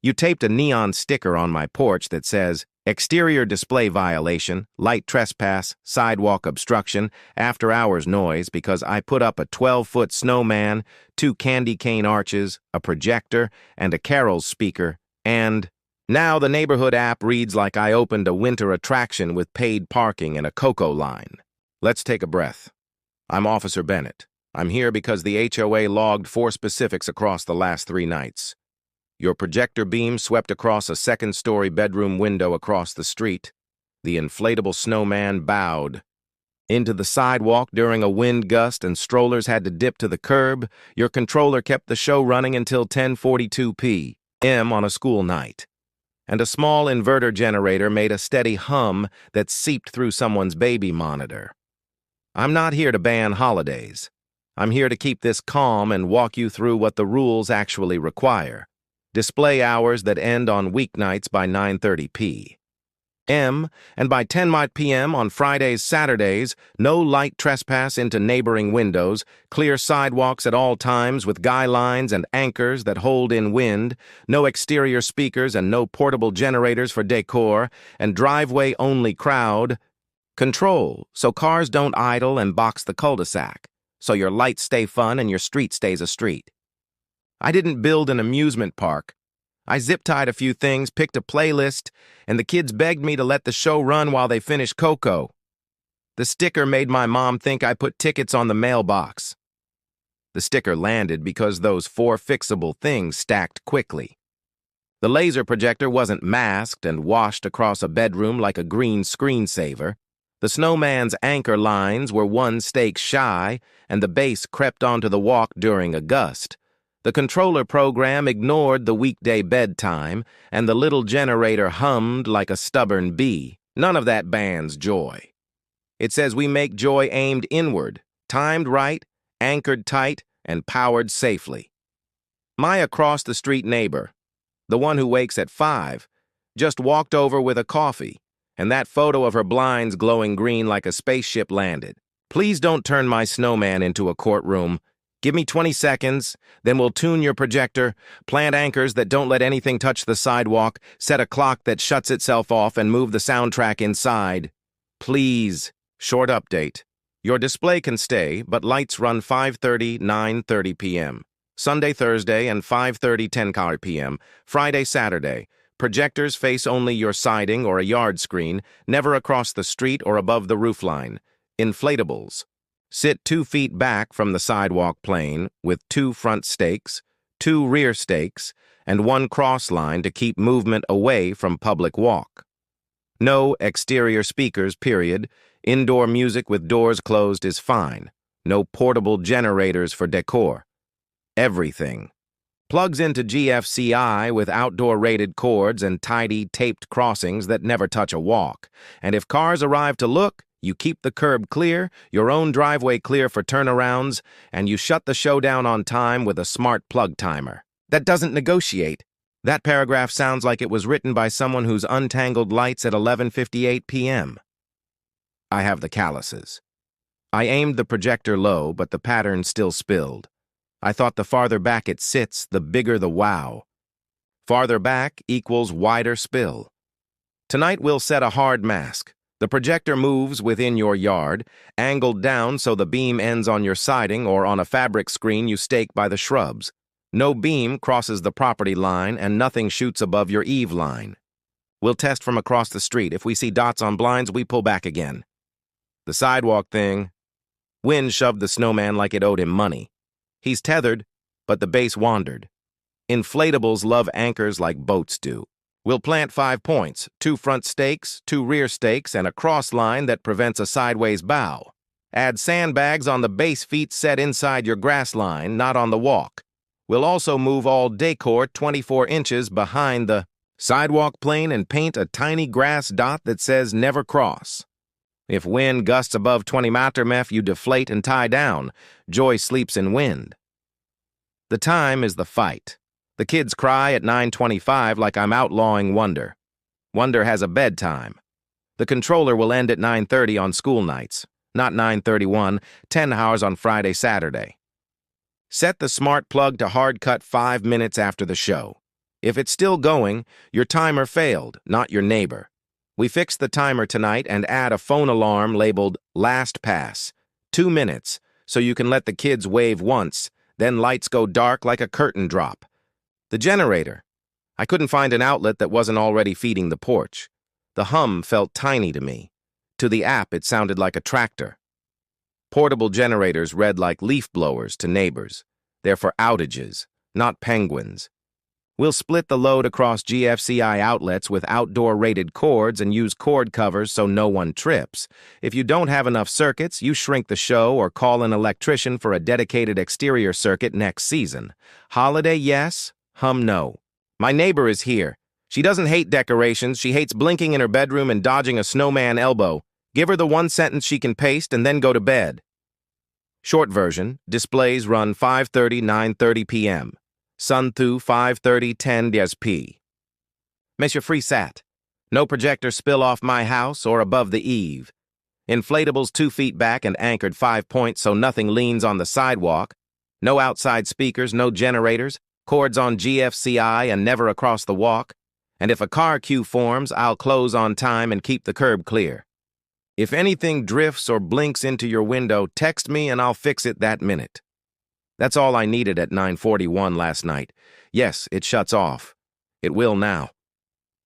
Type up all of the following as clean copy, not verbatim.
You taped a neon sticker on my porch that says, exterior display violation, light trespass, sidewalk obstruction, after-hours noise because I put up a 12-foot snowman, 2 candy cane arches, a projector, and a carols speaker, and now the neighborhood app reads like I opened a winter attraction with paid parking and a cocoa line. Let's take a breath. I'm Officer Bennett. I'm here because the HOA logged 4 specifics across the last 3 nights. Your projector beam swept across a second-story bedroom window across the street. The inflatable snowman bowed into the sidewalk during a wind gust and strollers had to dip to the curb. Your controller kept the show running until 10:42 p.m. on a school night. And a small inverter generator made a steady hum that seeped through someone's baby monitor. I'm not here to ban holidays. I'm here to keep this calm and walk you through what the rules actually require. Display hours that end on weeknights by 9:30 p.m. and by 10 p.m. on Fridays, Saturdays, no light trespass into neighboring windows, clear sidewalks at all times with guy lines and anchors that hold in wind, no exterior speakers and no portable generators for decor, and driveway-only crowd control so cars don't idle and box the cul-de-sac, so your lights stay fun and your street stays a street. I didn't build an amusement park. I zip-tied a few things, picked a playlist, and the kids begged me to let the show run while they finished Coco. The sticker made my mom think I put tickets on the mailbox. The sticker landed because those 4 fixable things stacked quickly. The laser projector wasn't masked and washed across a bedroom like a green screensaver. The snowman's anchor lines were 1 stake shy, and the base crept onto the walk during a gust. The controller program ignored the weekday bedtime, and the little generator hummed like a stubborn bee. None of that bans joy. It says we make joy aimed inward, timed right, anchored tight, and powered safely. My across-the-street neighbor, the one who wakes at 5, just walked over with a coffee, and that photo of her blinds glowing green like a spaceship landed. Please don't turn my snowman into a courtroom. Give me 20 seconds, then we'll tune your projector, plant anchors that don't let anything touch the sidewalk, set a clock that shuts itself off, and move the soundtrack inside. Please. Short update. Your display can stay, but lights run 5:30, 9:30 p.m. Sunday, Thursday, and 5:30, 10 p.m. Friday, Saturday. Projectors face only your siding or a yard screen, never across the street or above the roofline. Inflatables. Sit 2 feet back from the sidewalk plane with 2 front stakes, 2 rear stakes, and 1 cross line to keep movement away from public walk. No exterior speakers, period. Indoor music with doors closed is fine. No portable generators for decor. Everything plugs into GFCI with outdoor-rated cords and tidy, taped crossings that never touch a walk. And if cars arrive to look, you keep the curb clear, your own driveway clear for turnarounds, and you shut the show down on time with a smart plug timer. That doesn't negotiate. That paragraph sounds like it was written by someone who's untangled lights at 11:58 p.m. I have the calluses. I aimed the projector low, but the pattern still spilled. I thought the farther back it sits, the bigger the wow. Farther back equals wider spill. Tonight we'll set a hard mask. The projector moves within your yard, angled down so the beam ends on your siding or on a fabric screen you stake by the shrubs. No beam crosses the property line and nothing shoots above your eave line. We'll test from across the street. If we see dots on blinds, we pull back again. The sidewalk thing. Wind shoved the snowman like it owed him money. He's tethered, but the base wandered. Inflatables love anchors like boats do. We'll plant 5 points, 2 front stakes, 2 rear stakes, and a cross line that prevents a sideways bow. Add sandbags on the base feet set inside your grass line, not on the walk. We'll also move all decor 24 inches behind the sidewalk plane and paint a tiny grass dot that says never cross. If wind gusts above 20 mph, you deflate and tie down. Joy sleeps in wind. The time is the fight. The kids cry at 9:25 like I'm outlawing Wonder. Wonder has a bedtime. The controller will end at 9:30 on school nights, not 9:31, 10 hours on Friday, Saturday. Set the smart plug to hard cut 5 minutes after the show. If it's still going, your timer failed, not your neighbor. We fixed the timer tonight and add a phone alarm labeled Last Pass, 2 minutes, so you can let the kids wave once, then lights go dark like a curtain drop. The generator. I couldn't find an outlet that wasn't already feeding the porch. The hum felt tiny to me. To the app, it sounded like a tractor. Portable generators read like leaf blowers to neighbors. They're for outages, not penguins. We'll split the load across GFCI outlets with outdoor-rated cords and use cord covers so no one trips. If you don't have enough circuits, you shrink the show or call an electrician for a dedicated exterior circuit next season. Holiday, yes. Hum, no. My neighbor is here. She doesn't hate decorations. She hates blinking in her bedroom and dodging a snowman elbow. Give her the one sentence she can paste and then go to bed. Short version, displays run 5:30, 9:30 p.m. Sun through 5:30, 10 p. Monsieur Frisat. No projector spill off my house or above the eave. Inflatables 2 feet back and anchored 5 points so nothing leans on the sidewalk. No outside speakers, no generators. Cords on GFCI and never across the walk. And if a car queue forms, I'll close on time and keep the curb clear. If anything drifts or blinks into your window, text me and I'll fix it that minute. That's all I needed at 9:41 last night. Yes, it shuts off. It will now.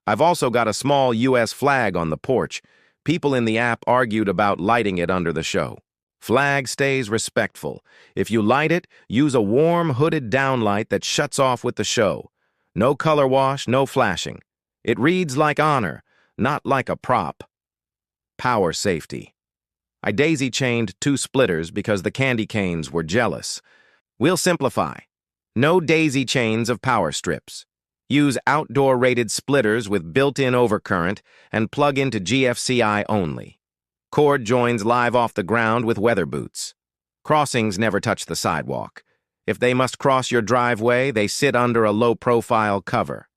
I've also got a small U.S. flag on the porch. People in the app argued about lighting it under the show. Flag stays respectful. If you light it, use a warm, hooded downlight that shuts off with the show. No color wash, no flashing. It reads like honor, not like a prop. Power safety. I daisy-chained 2 splitters because the candy canes were jealous. We'll simplify. No daisy chains of power strips. Use outdoor-rated splitters with built-in overcurrent and plug into GFCI only. Cord joins live off the ground with weather boots. Crossings never touch the sidewalk. If they must cross your driveway, they sit under a low-profile cover.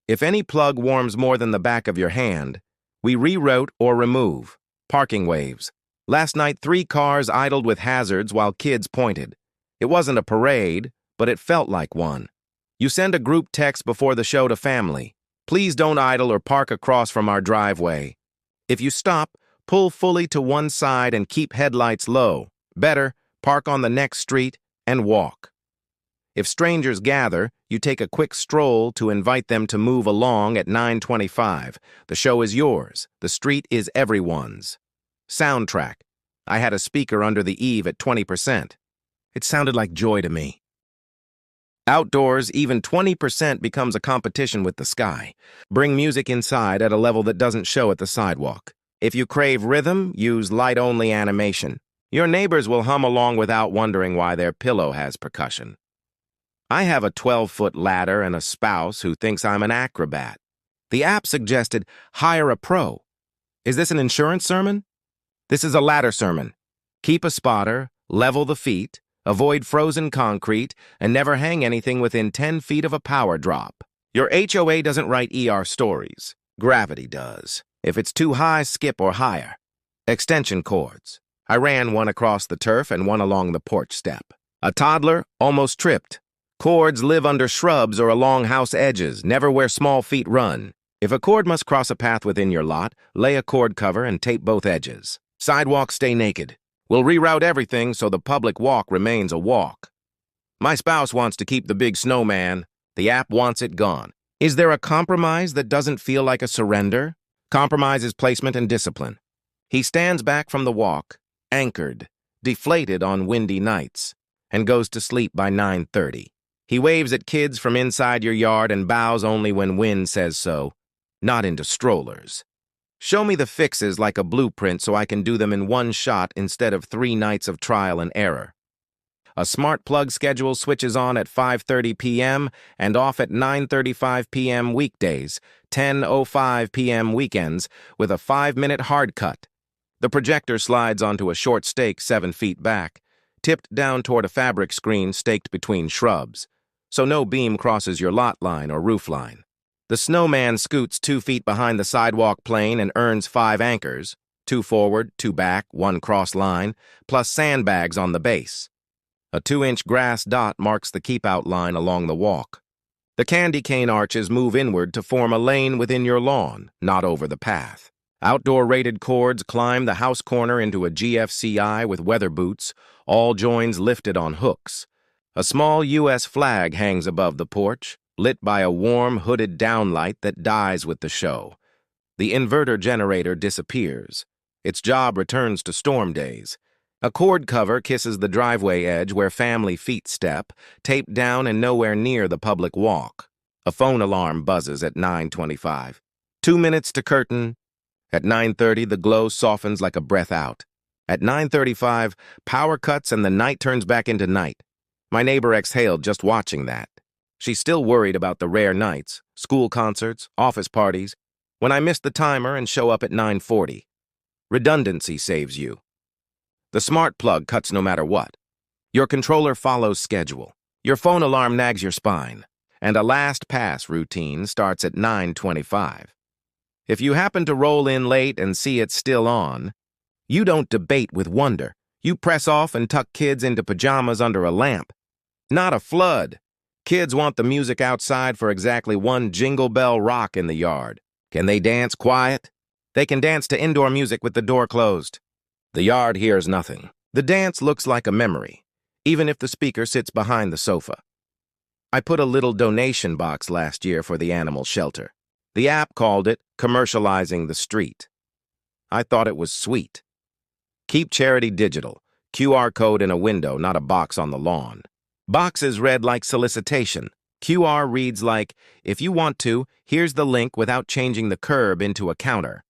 If any plug warms more than the back of your hand, we reroute or remove. Parking waves. Last night, 3 cars idled with hazards while kids pointed. It wasn't a parade, but it felt like one. You send a group text before the show to family. Please don't idle or park across from our driveway. If you stop, pull fully to one side and keep headlights low. Better, park on the next street and walk. If strangers gather, you take a quick stroll to invite them to move along at 9:25. The show is yours. The street is everyone's. Soundtrack. I had a speaker under the eave at 20%. It sounded like joy to me. Outdoors, even 20% becomes a competition with the sky. Bring music inside at a level that doesn't show at the sidewalk. If you crave rhythm, use light-only animation. Your neighbors will hum along without wondering why their pillow has percussion. I have a 12-foot ladder and a spouse who thinks I'm an acrobat. The app suggested hire a pro. Is this an insurance sermon? This is a ladder sermon. Keep a spotter, level the feet, avoid frozen concrete, and never hang anything within 10 feet of a power drop. Your HOA doesn't write ER stories. Gravity does. If it's too high, skip or higher. Extension cords. I ran one across the turf and one along the porch step. A toddler almost tripped. Cords live under shrubs or along house edges, never where small feet run. If a cord must cross a path within your lot, lay a cord cover and tape both edges. Sidewalks stay naked. We'll reroute everything so the public walk remains a walk. My spouse wants to keep the big snowman. The app wants it gone. Is there a compromise that doesn't feel like a surrender? Compromise is placement and discipline. He stands back from the walk, anchored, deflated on windy nights, and goes to sleep by 9:30. He waves at kids from inside your yard and bows only when wind says so, not into strollers. Show me the fixes like a blueprint so I can do them in one shot instead of 3 nights of trial and error. A smart plug schedule switches on at 5:30 p.m. and off at 9:35 p.m. weekdays, 10:05 p.m. weekends, with a 5-minute hard cut. The projector slides onto a short stake 7 feet back, tipped down toward a fabric screen staked between shrubs, so no beam crosses your lot line or roof line. The snowman scoots 2 feet behind the sidewalk plane and earns 5 anchors, 2 forward, 2 back, 1 cross line, plus sandbags on the base. A 2-inch grass dot marks the keep-out line along the walk. The candy cane arches move inward to form a lane within your lawn, not over the path. Outdoor-rated cords climb the house corner into a GFCI with weather boots, all joins lifted on hooks. A small U.S. flag hangs above the porch, lit by a warm, hooded downlight that dies with the show. The inverter generator disappears. Its job returns to storm days. A cord cover kisses the driveway edge where family feet step, taped down and nowhere near the public walk. A phone alarm buzzes at 9:25. 2 minutes to curtain. At 9:30, the glow softens like a breath out. At 9:35, power cuts and the night turns back into night. My neighbor exhaled just watching that. She's still worried about the rare nights, school concerts, office parties, when I miss the timer and show up at 9:40. Redundancy saves you. The smart plug cuts no matter what. Your controller follows schedule. Your phone alarm nags your spine. And a last pass routine starts at 9:25. If you happen to roll in late and see it's still on, you don't debate with wonder. You press off and tuck kids into pajamas under a lamp. Not a flood. Kids want the music outside for exactly one Jingle Bell Rock in the yard. Can they dance quiet? They can dance to indoor music with the door closed. The yard hears nothing. The dance looks like a memory, even if the speaker sits behind the sofa. I put a little donation box last year for the animal shelter. The app called it commercializing the street. I thought it was sweet. Keep charity digital. QR code in a window, not a box on the lawn. Boxes read like solicitation. QR reads like, if you want to, here's the link without changing the curb into a counter.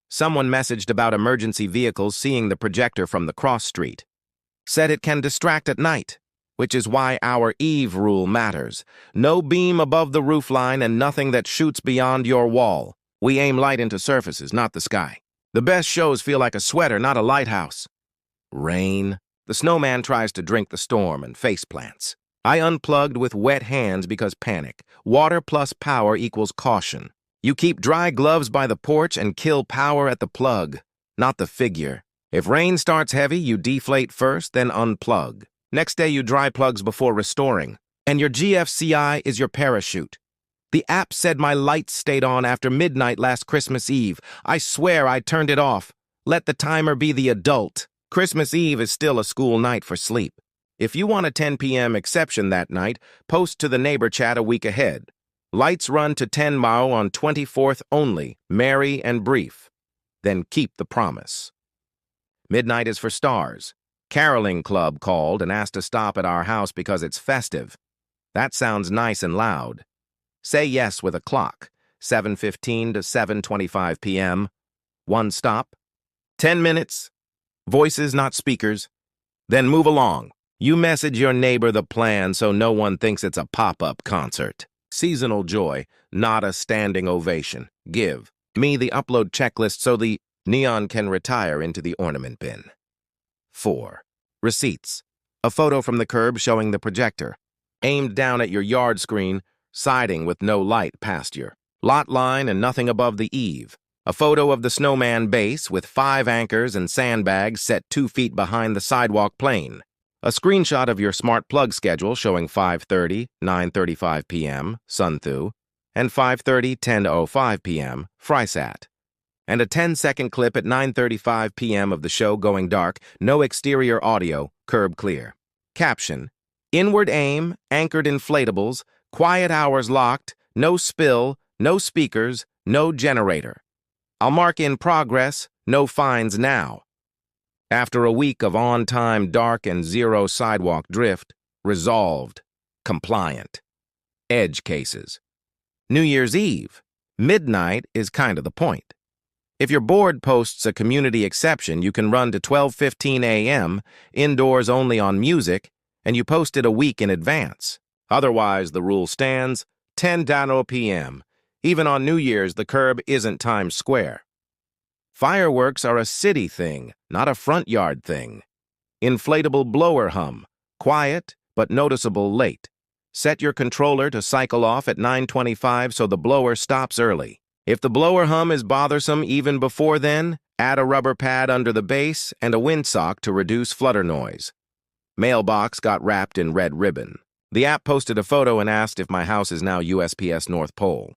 Someone messaged about emergency vehicles seeing the projector from the cross street. Said it can distract at night, which is why our Eve rule matters. No beam above the roofline and nothing that shoots beyond your wall. We aim light into surfaces, not the sky. The best shows feel like a sweater, not a lighthouse. Rain. The snowman tries to drink the storm and face plants. I unplugged with wet hands because panic. Water plus power equals caution. You keep dry gloves by the porch and kill power at the plug, not the figure. If rain starts heavy, you deflate first, then unplug. Next day, you dry plugs before restoring. And your GFCI is your parachute. The app said my lights stayed on after midnight last Christmas Eve. I swear I turned it off. Let the timer be the adult. Christmas Eve is still a school night for sleep. If you want a 10 p.m. exception that night, post to the neighbor chat a week ahead. Lights run to 10 Mao on 24th only, merry and brief. Then keep the promise. Midnight is for stars. Caroling Club called and asked to stop at our house because it's festive. That sounds nice and loud. Say yes with a clock, 7:15 to 7:25 p.m. One stop. 10 minutes. Voices, not speakers. Then move along. You message your neighbor the plan so no one thinks it's a pop-up concert. Seasonal joy, not a standing ovation. Give me the upload checklist so the neon can retire into the ornament bin. 4. Receipts. A photo from the curb showing the projector. Aimed down at your yard screen, siding with no light pasture. Lot line and nothing above the eave. A photo of the snowman base with 5 anchors and sandbags set 2 feet behind the sidewalk plane. A screenshot of your smart plug schedule showing 5:30, 9:35 p.m., Sunthu, and 5:30, 10:05 p.m., Frysat. And a 10-second clip at 9:35 p.m. of the show going dark, no exterior audio, curb clear. Caption: Inward aim, anchored inflatables, quiet hours locked, no spill, no speakers, no generator. I'll mark in progress, no fines now. After a week of on-time dark and zero sidewalk drift, resolved, compliant. Edge cases. New Year's Eve. Midnight is kind of the point. If your board posts a community exception, you can run to 12:15 a.m., indoors only on music, and you post it a week in advance. Otherwise, the rule stands, 10 p.m. Even on New Year's, the curb isn't Times Square. Fireworks are a city thing, not a front yard thing. Inflatable blower hum. Quiet, but noticeable late. Set your controller to cycle off at 9:25 so the blower stops early. If the blower hum is bothersome even before then, add a rubber pad under the base and a windsock to reduce flutter noise. Mailbox got wrapped in red ribbon. The app posted a photo and asked if my house is now USPS North Pole.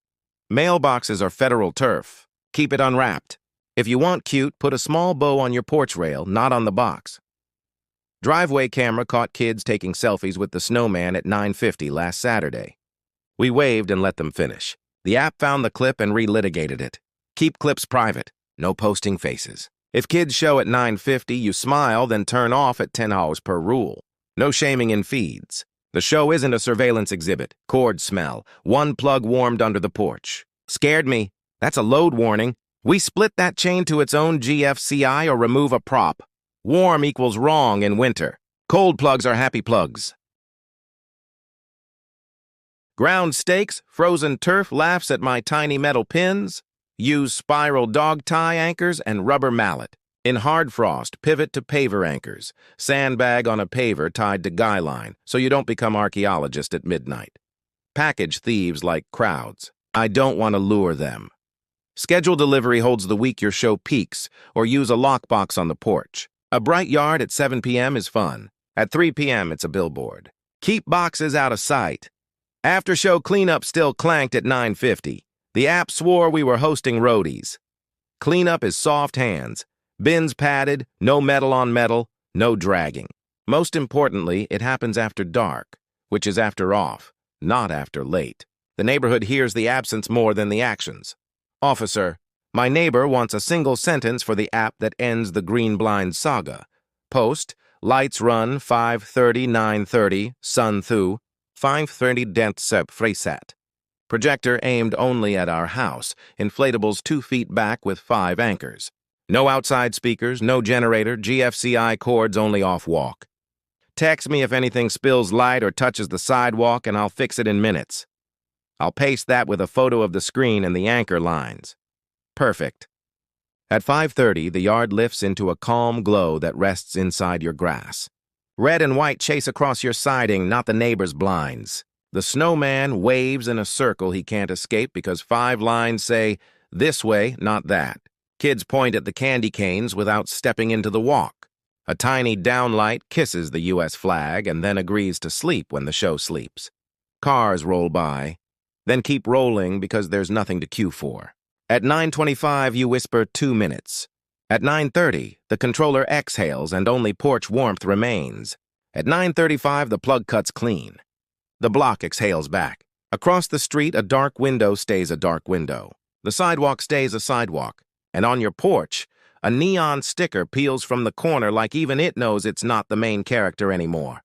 Mailboxes are federal turf. Keep it unwrapped. If you want cute, put a small bow on your porch rail, not on the box. Driveway camera caught kids taking selfies with the snowman at 9:50 last Saturday. We waved and let them finish. The app found the clip and relitigated it. Keep clips private. No posting faces. If kids show at 9:50, you smile, then turn off at 10 hours per rule. No shaming in feeds. The show isn't a surveillance exhibit. Cord smell. One plug warmed under the porch. Scared me. That's a load warning. We split that chain to its own GFCI or remove a prop. Warm equals wrong in winter. Cold plugs are happy plugs. Ground stakes, frozen turf laughs at my tiny metal pins. Use spiral dog tie anchors and rubber mallet. In hard frost, pivot to paver anchors. Sandbag on a paver tied to guy line so you don't become archaeologist at midnight. Package thieves like crowds. I don't want to lure them. Schedule delivery holds the week your show peaks, or use a lockbox on the porch. A bright yard at 7 p.m. is fun. At 3 p.m. it's a billboard. Keep boxes out of sight. After-show cleanup still clanked at 9:50. The app swore we were hosting roadies. Cleanup is soft hands. Bins padded, no metal on metal, no dragging. Most importantly, it happens after dark, which is after off, not after late. The neighborhood hears the absence more than the actions. Officer, my neighbor wants a single sentence for the app that ends the Green Blind saga. Post, lights run 5:30, 9:30, sun thu, 5:30 dent sep frisat. Projector aimed only at our house, inflatables 2 feet back with 5 anchors. No outside speakers, no generator, GFCI cords only off walk. Text me if anything spills light or touches the sidewalk and I'll fix it in minutes. I'll paste that with a photo of the screen and the anchor lines. Perfect. At 5:30, the yard lifts into a calm glow that rests inside your grass. Red and white chase across your siding, not the neighbor's blinds. The snowman waves in a circle he can't escape because 5 lines say, this way, not that. Kids point at the candy canes without stepping into the walk. A tiny downlight kisses the U.S. flag and then agrees to sleep when the show sleeps. Cars roll by, then keep rolling because there's nothing to queue for. At 9:25, you whisper 2 minutes. At 9:30, the controller exhales and only porch warmth remains. At 9:35, the plug cuts clean. The block exhales back. Across the street, a dark window stays a dark window. The sidewalk stays a sidewalk. And on your porch, a neon sticker peels from the corner like even it knows it's not the main character anymore.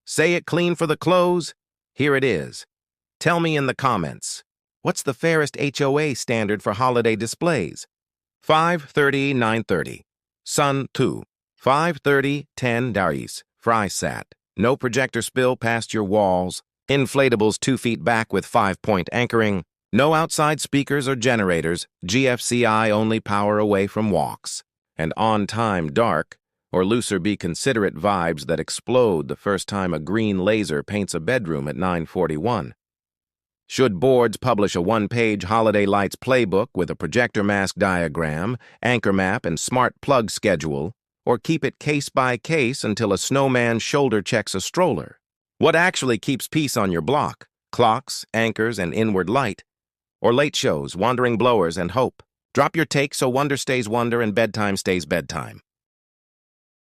Say it clean for the close? Here it is. Tell me in the comments, what's the fairest HOA standard for holiday displays? 5:30, 9:30. Sun thu. 5:30, 10 daris. Frisat. No projector spill past your walls. Inflatables 2 feet back with 5-point anchoring. No outside speakers or generators, GFCI only power away from walks. And on-time dark, or looser be considerate vibes that explode the first time a green laser paints a bedroom at 9:41. Should boards publish a 1-page holiday lights playbook with a projector mask diagram, anchor map, and smart plug schedule, or keep it case by case until a snowman shoulder checks a stroller? What actually keeps peace on your block? Clocks, anchors, and inward light? Or late shows, wandering blowers, and hope? Drop your take so wonder stays wonder and bedtime stays bedtime.